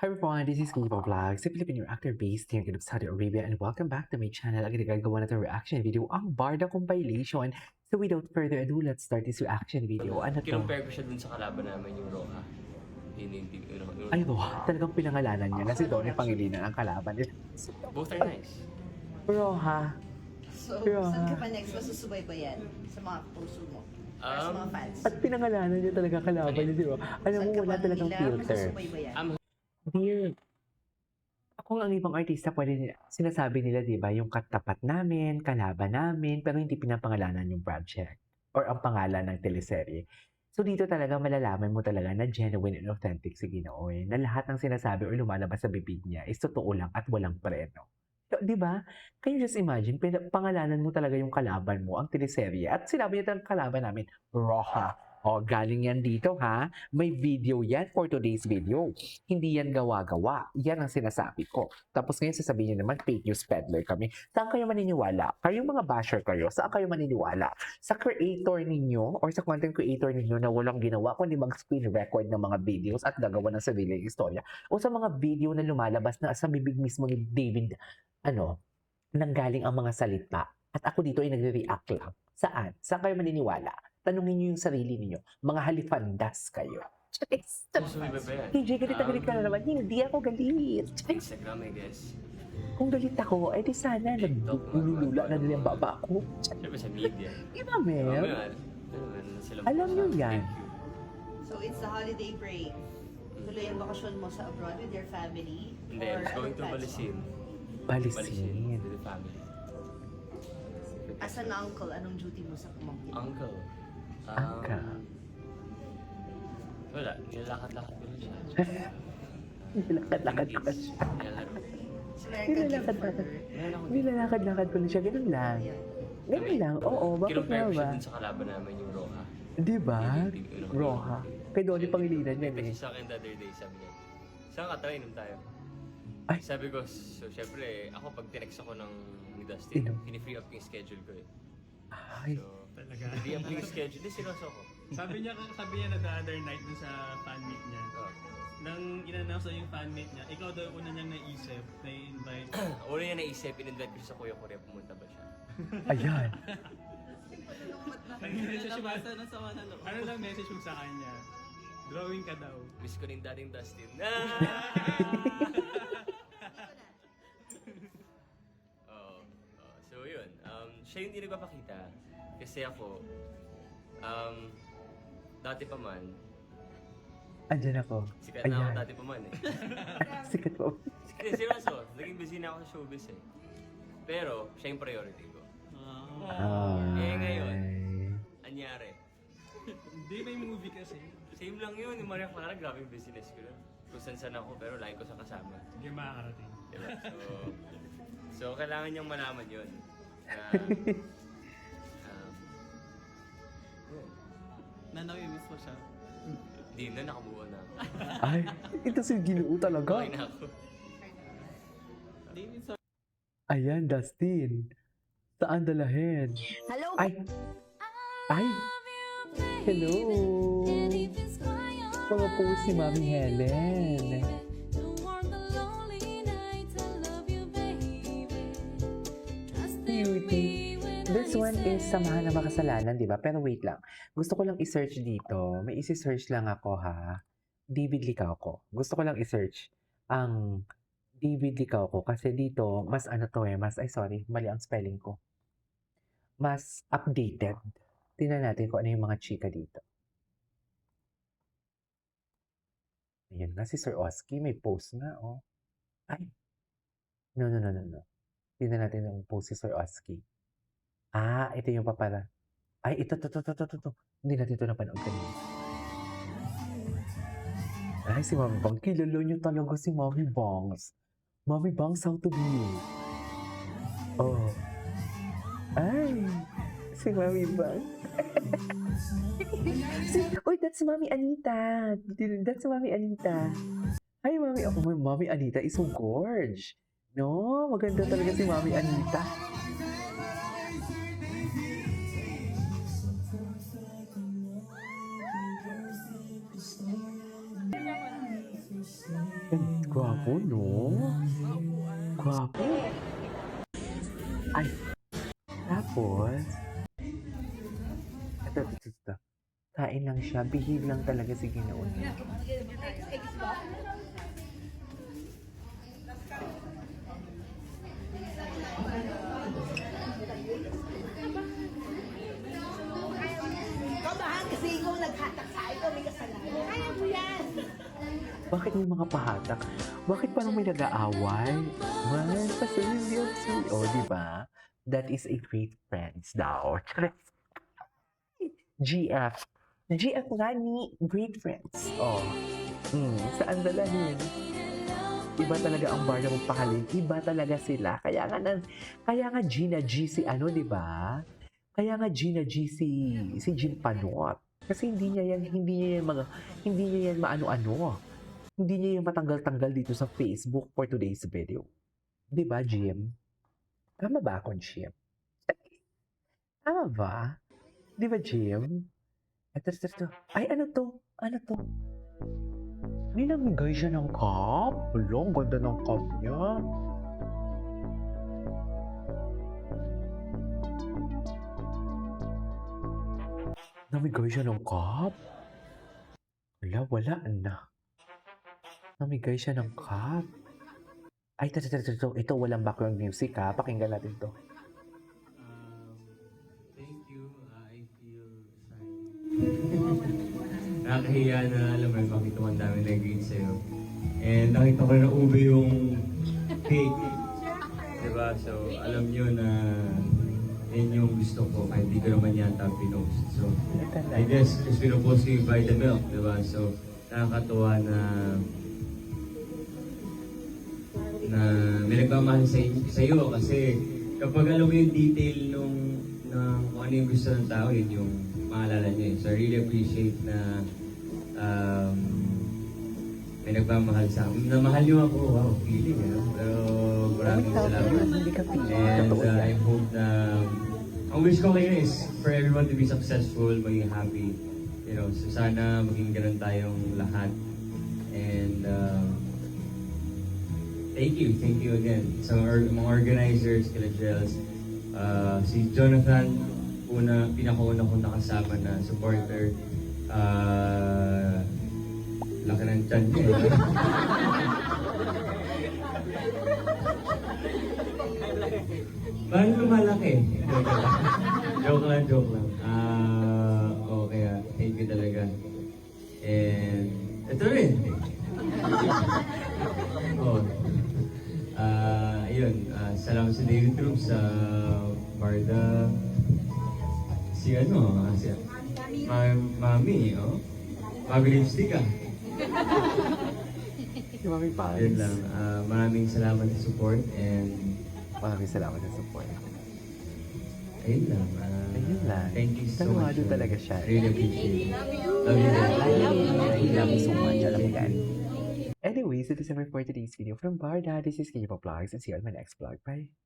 Hi everyone, this is Kibo Vlogs, a Filipino actor based here in Saudi Arabia, and welcome back to my channel. Agad gagawa natin reaction video ang Barda compilation. So without further ado, let's start this reaction video. Ano to? Kinumpare ko siya dun sa kalaban namin, yung Roja. Ay, talagang pinangalanan niya na si Donnie Pangilinan ang kalaban nila. Both are nice. Roja. So, Yeah. saan ka pa next masusubaybayan sa mga puso mo? Or sa mga fans? At pinangalanan niya talaga kalaban niya, di ba? Alam mo, Saan ka wala pa talagang nila filter. masusubaybayan? Dear, kung ang ibang artista pwede sinasabi nila, di ba, yung katapat namin, kalaban namin, pero hindi pinapangalanan yung project or ang pangalan ng teleserye. So dito talaga malalaman mo talaga na genuine and authentic si Ginoo, na lahat ng sinasabi or lumalabas sa bibig niya is totoo lang at walang preno. So, di ba? Can you just imagine, pangalanan mo talaga yung kalaban mo, ang teleserye. At sinabi niya talagang kalaban namin, Roja. O, galing yan dito ha. May video yan for today's video. Hindi yan gawa-gawa. Yan ang sinasabi ko. Tapos ngayon sasabihin niyo naman, fake news peddler kami. Saan kayo maniniwala? Kayong mga basher kayo, saan kayo maniniwala? Sa creator ninyo or sa content creator ninyo na walang ginawa kundi mag-screen record ng mga videos at gagawa ng sariling istorya? O sa mga video na lumalabas na sa bibig mismo ni David, nanggaling ang mga salita. At ako dito ay nagre-react lang. Saan? Saan kayo maniniwala? Tanungin niyo yung sarili niyo. Mga halifandas kayo. Charis! Susubayba ba yan? TJ, galit na galit ka na naman. Hindi ako galit. Charis! Instagram, I guess. Kung galit ako, di sana nagulula na nila yung baba ko. Siyempre sa media. Iba, Mel. Alam niyo yan. So, it's the holiday break. Tuloy ang bakasyon mo sa abroad with your family? Hindi, I was going to Balisin. Balisin. With the family. As an uncle, anong duty mo sa pamangkin? Uncle. Angka. Wala, nilalakad-lakad ko lang siya. Nilalakad-lakad ko lang siya. Nilalaro. So, meron ka gift for Nilalakad-lakad. her? Nilalakad-lakad ko lang siya. Ganun lang. Ganun lang. Oo, bakit Kinumpare nga ko siya ba? dun sa kalaban namin, yung Roja. Di ba? Roja. Kay Donnie Pangilinan yan Kasi eh. sa akin the other day, sabi niya, saan ka tara, inom tayo? Ay. Sabi ko, so syempre, ako pag tinext ako ni Dustin, Inom. pinifree up yung schedule ko eh. Ay. So, Talaga. free up yung schedule, di seryoso ko. Sabi niya na the other night dun sa fan meet niya. Oh. Nang in-announce na yung fan meet niya, ikaw daw una niyang naisip na i-invite. Una niya naisip, in-invite ko siya sa Kuya Korea, pumunta ba siya? Ayan. Ano lang message mo sa kanya? Drawing ka daw. Miss ko rin dating Dustin. Oh, so yun, siya yung hindi nagpapakita. Kasi ako, dati pa man, Andyan ako. sikat na ako dati pa man eh. Sikat po. Hindi, seryoso, naging busy na ako sa showbiz eh. Pero, siya yung priority ko. Eh ngayon, anyari. Hindi, may movie kasi. Same lang yun, yung Maria Clara, grabe yung business ko lang. Kung saan ako, pero lagi ko sa kasama. Hindi makakarating. Diba? So kailangan niyang malaman yun. Na, yun. Nanawimiss mo siya. Hindi na, nakabuo na ako. Ay, ito si Ginoo talaga. Okay na ako. David, so Ayan, Dustin. Saan dalahin? Hello? Ay! Ay! Hello! Mga po si Mami Helen. Cutie. This one is Samahan ng Makasalanan, di ba? Pero wait lang. Gusto ko lang i-search dito. May isi-search lang ako ha. David Licauco. Gusto ko lang i-search ang David Licauco kasi dito, mas ano to eh, mali ang spelling ko. Mas updated. Tingnan natin kung ano yung mga chika dito. Ayan nga si Sir Oski, may post na, oh. Ay! No. Tingnan natin yung post si Sir Oski. Ah, ito yung papara. Ay, ito. Hindi natin ito napanood kanina. Ay, si Mami Bang. Kilala niyo talaga si Mami Bangs. Mami Bangs, how to be. Oh. Ay, si Mami Bang. Uy, that's Mami Anita. That's Mami Anita. Hi, Mami. Oh, Mami Anita is so gorge. No, maganda talaga si Mami Anita. Gwapo, no? Gwapo. Ay, tapos, ito. Kain lang siya. Behave lang talaga si Ginoon. Kabahan kasi ikaw naghatak sa ikaw, may kasalanan. Kaya mo yan! Bakit may mga pahatak? Bakit parang may nag-aaway? Man, pasaliliyot si... O, di ba? That is a great friends daw. GF. GF nga ni great friends. Oh. Saan dalahin? Iba talaga ang bar na magpahalin. Iba talaga sila. Kaya nga Gina G si ano, di ba? Kaya nga Gina G si Jean Panot. Kasi hindi niya yan maano-ano. Hindi niya yung matanggal-tanggal dito sa Facebook for today's video. Di ba, Jim? Tama ba akong Jim? Tama ba? Di ba, Jim? Ito. Ay, ano to? Ninamigay siya ng cup? Wala, ang ganda ng cup niya. Namigay siya ng cup? Wala na. Namigay siya ng cup. Ay, ito. Ito, walang background music ha. Pakinggan natin to. Thank you. I feel shy. Nakakahiya na alam mo, bakit ang dami nag-green sa'yo. And nakita ko na ube yung cake. Diba? So, alam nyo na yun yung gusto ko. Kahit di ko naman yata pinost. So, I guess, just pinupost ko yung by the milk. Diba? So, nakakatuwa na may nagmamahal sa iyo kasi kapag alam mo yung detail ng kung ano yung gusto ng tao, yun yung maalala niyo eh. So I really appreciate na may nagmamahal sa akin. Namahal niyo ako, wow, feeling Pero maraming salamat. And I hope na ang wish ko ngayon is for everyone to be successful, maging happy. So sana maging ganun tayong lahat. And thank you again. So, mga organizers, kila Jels, si Jonathan, pinakauna kong nakasama na supporter. Laki ng tiyan niya. Paano lumalaki? Joke lang. Okay, thank you talaga. And, ito rin. Salamat sa David Troops, sa Barda, si Mami, Mami Lipstick Si Mami Pals. Yun lang, maraming salamat sa support and Maraming salamat sa support. ayun lang. Thank you so much. Talaga siya. Really appreciate it. Love you guys. I love you so much. Alam mo yan. Anyways, it is every for today's video from Barda. This is Kenya Vlogs and see you on my next vlog. Bye!